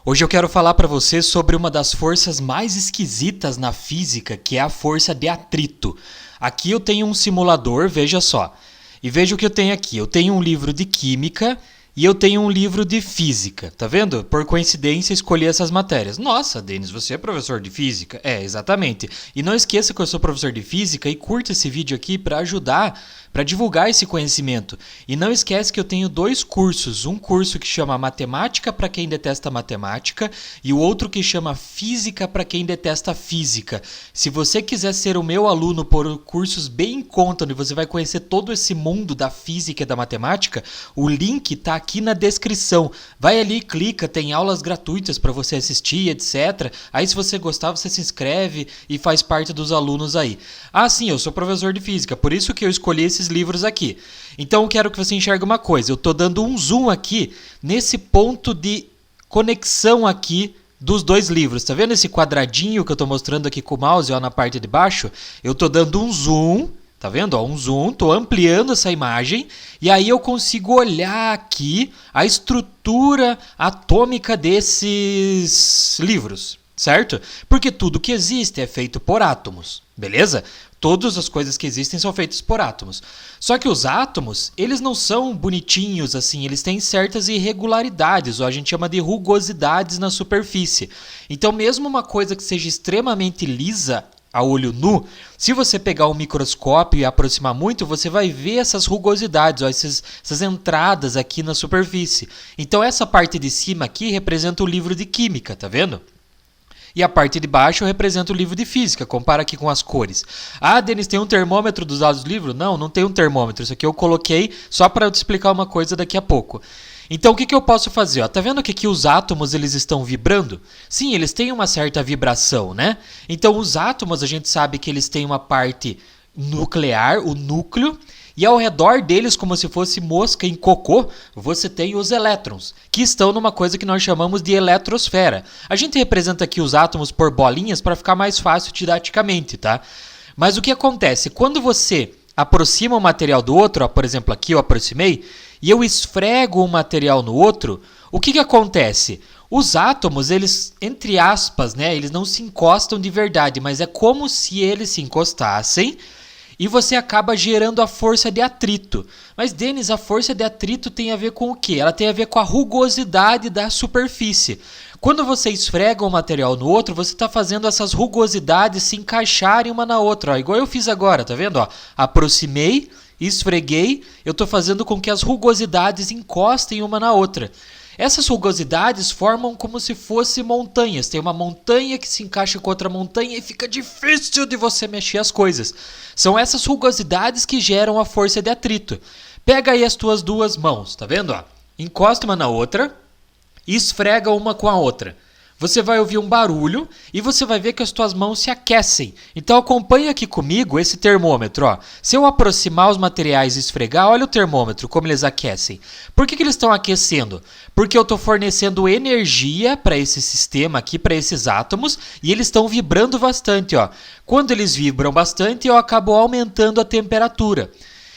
Hoje eu quero falar para você sobre uma das forças mais esquisitas na física, que é a força de atrito. Aqui eu tenho um simulador, veja só. E veja o que eu tenho aqui. Eu tenho um livro de química e eu tenho um livro de física. Tá vendo? Por coincidência, escolhi essas matérias. Nossa, Denis, você é professor de física? É, exatamente. E não esqueça que eu sou professor de física e curta esse vídeo aqui para ajudar, para divulgar esse conhecimento. E não esquece que eu tenho dois cursos. Um curso que chama Matemática para quem detesta matemática e o outro que chama Física para quem detesta física. Se você quiser ser o meu aluno por cursos bem em conta, onde você vai conhecer todo esse mundo da física e da matemática, o link está aqui na descrição. Vai ali, clica, tem aulas gratuitas para você assistir, etc. Aí se você gostar, você se inscreve e faz parte dos alunos aí. Ah, sim, eu sou professor de física, por isso que eu escolhi esses livros aqui. Então eu quero que você enxergue uma coisa. Eu estou dando um zoom aqui nesse ponto de conexão aqui dos dois livros. Tá vendo esse quadradinho que eu estou mostrando aqui com o mouse, ó, na parte de baixo? Eu estou dando um zoom. Tá vendo? Ó, um zoom, estou ampliando essa imagem e aí eu consigo olhar aqui a estrutura atômica desses livros, certo? Porque tudo que existe é feito por átomos, beleza? Todas as coisas que existem são feitas por átomos. Só que os átomos, eles não são bonitinhos assim, eles têm certas irregularidades, ou a gente chama de rugosidades na superfície. Então mesmo uma coisa que seja extremamente lisa a olho nu, se você pegar um microscópio e aproximar muito, você vai ver essas rugosidades, ó, essas entradas aqui na superfície. Então essa parte de cima aqui representa o livro de química, tá vendo? E a parte de baixo representa o livro de física, compara aqui com as cores. Ah, Denis, tem um termômetro dos lados do livro? Não, não tem um termômetro, isso aqui eu coloquei só para eu te explicar uma coisa daqui a pouco. Então o que eu posso fazer? Ó, tá vendo que aqui os átomos eles estão vibrando? Sim, eles têm uma certa vibração, né? Então os átomos a gente sabe que eles têm uma parte nuclear, o núcleo, e ao redor deles, como se fosse mosca em cocô, você tem os elétrons, que estão numa coisa que nós chamamos de eletrosfera. A gente representa aqui os átomos por bolinhas para ficar mais fácil didaticamente, tá? Mas o que acontece? Quando você aproxima um material do outro, ó, por exemplo, aqui eu aproximei, e eu esfrego um material no outro, o que acontece? Os átomos, eles, entre aspas, né, eles não se encostam de verdade, mas é como se eles se encostassem e você acaba gerando a força de atrito. Mas, Denis, a força de atrito tem a ver com o quê? Ela tem a ver com a rugosidade da superfície. Quando você esfrega um material no outro, você está fazendo essas rugosidades se encaixarem uma na outra. Ó, igual eu fiz agora, tá vendo? Ó, aproximei, esfreguei, eu estou fazendo com que as rugosidades encostem uma na outra. Essas rugosidades formam como se fossem montanhas. Tem uma montanha que se encaixa com outra montanha e fica difícil de você mexer as coisas. São essas rugosidades que geram a força de atrito. Pega aí as tuas duas mãos, tá vendo? Ó? Encosta uma na outra e esfrega uma com a outra. Você vai ouvir um barulho e você vai ver que as tuas mãos se aquecem. Então acompanha aqui comigo esse termômetro. Ó. Se eu aproximar os materiais e esfregar, olha o termômetro, como eles aquecem. Por que eles estão aquecendo? Porque eu estou fornecendo energia para esse sistema aqui, para esses átomos, e eles estão vibrando bastante. Ó. Quando eles vibram bastante, eu acabo aumentando a temperatura.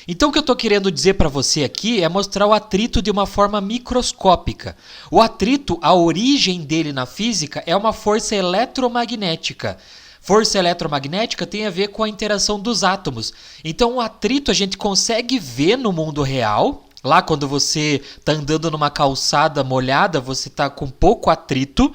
Então o que eu estou querendo dizer para você aqui é mostrar o atrito de uma forma microscópica. O atrito, a origem dele na física é uma força eletromagnética. Força eletromagnética tem a ver com a interação dos átomos. Então o atrito a gente consegue ver no mundo real. Lá quando você está andando numa calçada molhada, você está com pouco atrito.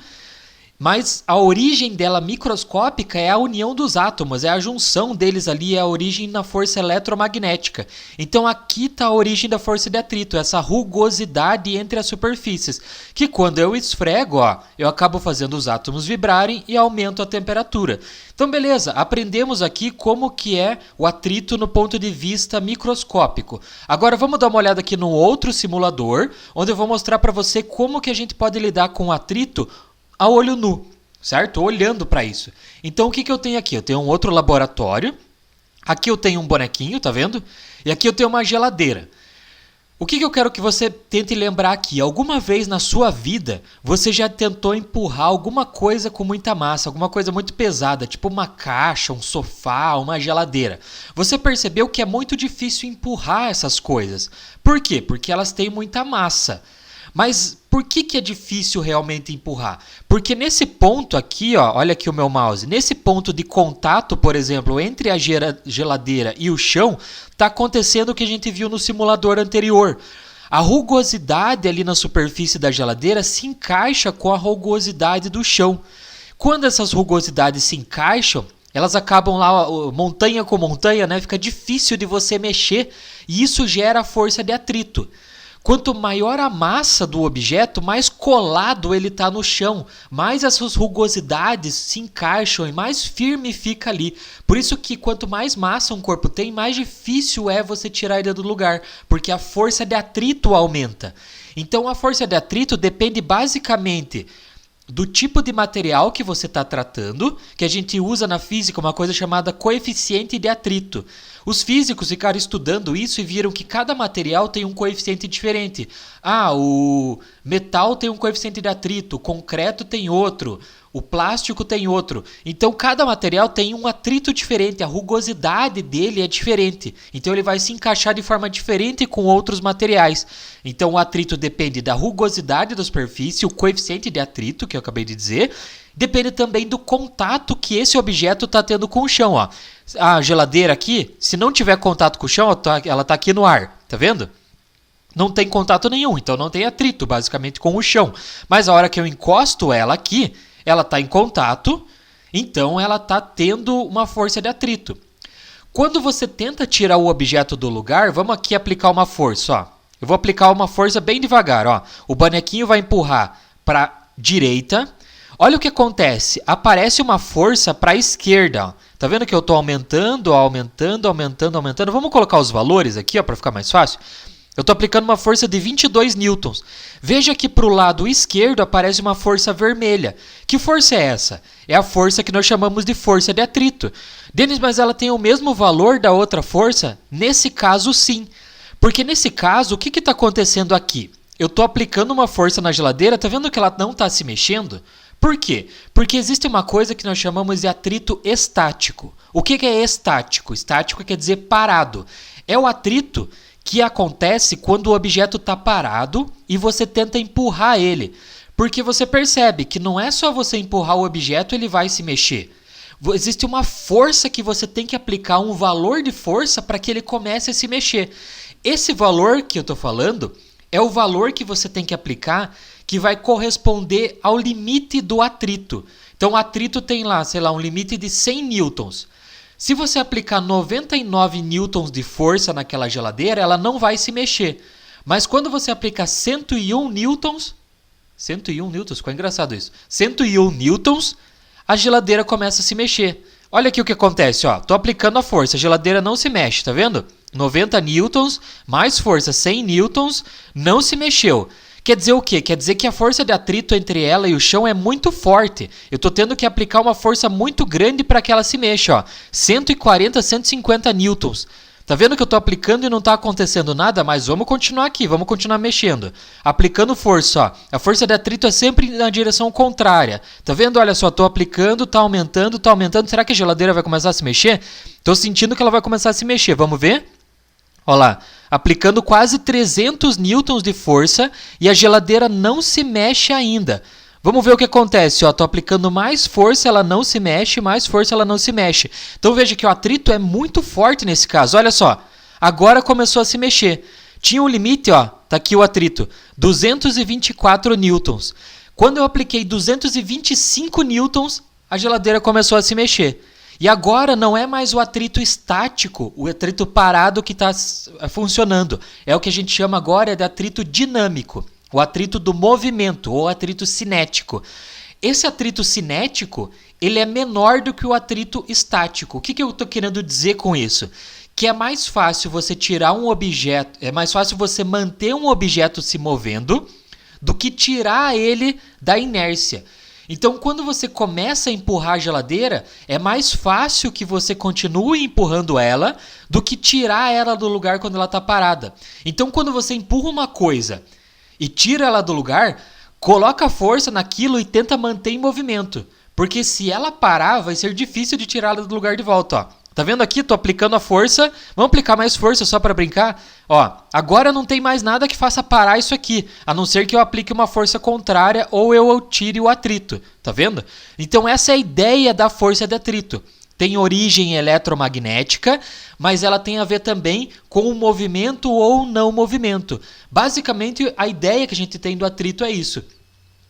Mas a origem dela microscópica é a união dos átomos, é a junção deles ali, é a origem na força eletromagnética. Então aqui está a origem da força de atrito, essa rugosidade entre as superfícies, que quando eu esfrego, ó, eu acabo fazendo os átomos vibrarem e aumento a temperatura. Então beleza, aprendemos aqui como que é o atrito no ponto de vista microscópico. Agora vamos dar uma olhada aqui no outro simulador, onde eu vou mostrar para você como que a gente pode lidar com o atrito a olho nu, certo? Olhando para isso. Então o que eu tenho aqui? Eu tenho um outro laboratório, aqui eu tenho um bonequinho, tá vendo? E aqui eu tenho uma geladeira. O que eu quero que você tente lembrar aqui? Alguma vez na sua vida você já tentou empurrar alguma coisa com muita massa, alguma coisa muito pesada, tipo uma caixa, um sofá, uma geladeira. Você percebeu que é muito difícil empurrar essas coisas. Por quê? Porque elas têm muita massa. Mas por que é difícil realmente empurrar? Porque nesse ponto aqui, ó, olha aqui o meu mouse, nesse ponto de contato, por exemplo, entre a geladeira e o chão, está acontecendo o que a gente viu no simulador anterior. A rugosidade ali na superfície da geladeira se encaixa com a rugosidade do chão. Quando essas rugosidades se encaixam, elas acabam lá, montanha com montanha, né? Fica difícil de você mexer e isso gera força de atrito. Quanto maior a massa do objeto, mais colado ele está no chão, mais essas rugosidades se encaixam e mais firme fica ali. Por isso que quanto mais massa um corpo tem, mais difícil é você tirar ele do lugar, porque a força de atrito aumenta. Então a força de atrito depende basicamente do tipo de material que você está tratando, que a gente usa na física uma coisa chamada coeficiente de atrito. Os físicos ficaram estudando isso e viram que cada material tem um coeficiente diferente. O metal tem um coeficiente de atrito, o concreto tem outro, o plástico tem outro. Então cada material tem um atrito diferente, a rugosidade dele é diferente. Então ele vai se encaixar de forma diferente com outros materiais. Então o atrito depende da rugosidade da superfície, o coeficiente de atrito, que eu acabei de dizer, depende também do contato que esse objeto está tendo com o chão. Ó. A geladeira aqui, se não tiver contato com o chão, ela está aqui no ar, tá vendo? Não tem contato nenhum, então não tem atrito basicamente com o chão. Mas a hora que eu encosto ela aqui, ela está em contato, então ela está tendo uma força de atrito. Quando você tenta tirar o objeto do lugar, vamos aqui aplicar uma força. Ó. Eu vou aplicar uma força bem devagar. Ó. O bonequinho vai empurrar para a direita. Olha o que acontece. Aparece uma força para a esquerda. Ó. Tá vendo que eu estou aumentando. Vamos colocar os valores aqui para ficar mais fácil. Eu estou aplicando uma força de 22 newtons. Veja que para o lado esquerdo aparece uma força vermelha. Que força é essa? É a força que nós chamamos de força de atrito. Denis, mas ela tem o mesmo valor da outra força? Nesse caso, sim. Porque nesse caso, o que está acontecendo aqui? Eu estou aplicando uma força na geladeira, tá vendo que ela não está se mexendo? Por quê? Porque existe uma coisa que nós chamamos de atrito estático. O que é estático? Estático quer dizer parado. É o atrito que acontece quando o objeto está parado e você tenta empurrar ele. Porque você percebe que não é só você empurrar o objeto, ele vai se mexer. Existe uma força que você tem que aplicar, um valor de força para que ele comece a se mexer. Esse valor que eu estou falando é o valor que você tem que aplicar que vai corresponder ao limite do atrito. Então o atrito tem lá, um limite de 100 newtons. Se você aplicar 99 newtons de força naquela geladeira, ela não vai se mexer. Mas quando você aplica 101 newtons, 101 newtons, ficou engraçado isso. 101 newtons, a geladeira começa a se mexer. Olha aqui o que acontece, ó. Tô aplicando a força, a geladeira não se mexe, tá vendo? 90 newtons, mais força 100 newtons, não se mexeu. Quer dizer o quê? Quer dizer que a força de atrito entre ela e o chão é muito forte. Eu estou tendo que aplicar uma força muito grande para que ela se mexa. Ó. 140, 150 newtons. Tá vendo que eu estou aplicando e não está acontecendo nada? Mas vamos continuar aqui, vamos continuar mexendo. Aplicando força. Ó. A força de atrito é sempre na direção contrária. Tá vendo? Olha só, estou aplicando, está aumentando, está aumentando. Será que a geladeira vai começar a se mexer? Estou sentindo que ela vai começar a se mexer. Vamos ver? Olha lá, aplicando quase 300 newtons de força e a geladeira não se mexe ainda. Vamos ver o que acontece. Estou aplicando mais força, ela não se mexe, mais força, ela não se mexe. Então veja que o atrito é muito forte nesse caso. Olha só, agora começou a se mexer. Tinha um limite, tá aqui o atrito, 224 newtons. Quando eu apliquei 225 newtons, a geladeira começou a se mexer. E agora não é mais o atrito estático, o atrito parado que está funcionando. É o que a gente chama agora de atrito dinâmico, o atrito do movimento ou atrito cinético. Esse atrito cinético ele é menor do que o atrito estático. O que eu estou querendo dizer com isso? Que é mais fácil você tirar um objeto, é mais fácil você manter um objeto se movendo do que tirar ele da inércia. Então, quando você começa a empurrar a geladeira, é mais fácil que você continue empurrando ela do que tirar ela do lugar quando ela está parada. Então, quando você empurra uma coisa e tira ela do lugar, coloca força naquilo e tenta manter em movimento. Porque se ela parar, vai ser difícil de tirá-la do lugar de volta. Ó. Tá vendo aqui? Tô aplicando a força. Vamos aplicar mais força só para brincar? Ó, agora não tem mais nada que faça parar isso aqui, a não ser que eu aplique uma força contrária ou eu tire o atrito. Tá vendo? Então essa é a ideia da força de atrito. Tem origem eletromagnética, mas ela tem a ver também com o movimento ou não movimento. Basicamente, a ideia que a gente tem do atrito é isso.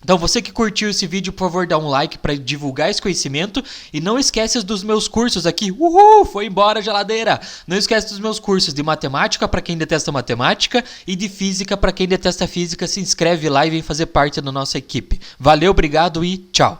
Então, você que curtiu esse vídeo, por favor, dá um like para divulgar esse conhecimento. E não esquece dos meus cursos aqui. Uhul! Foi embora a geladeira! Não esquece dos meus cursos de matemática para quem detesta matemática e de física para quem detesta física. Se inscreve lá e vem fazer parte da nossa equipe. Valeu, obrigado e tchau!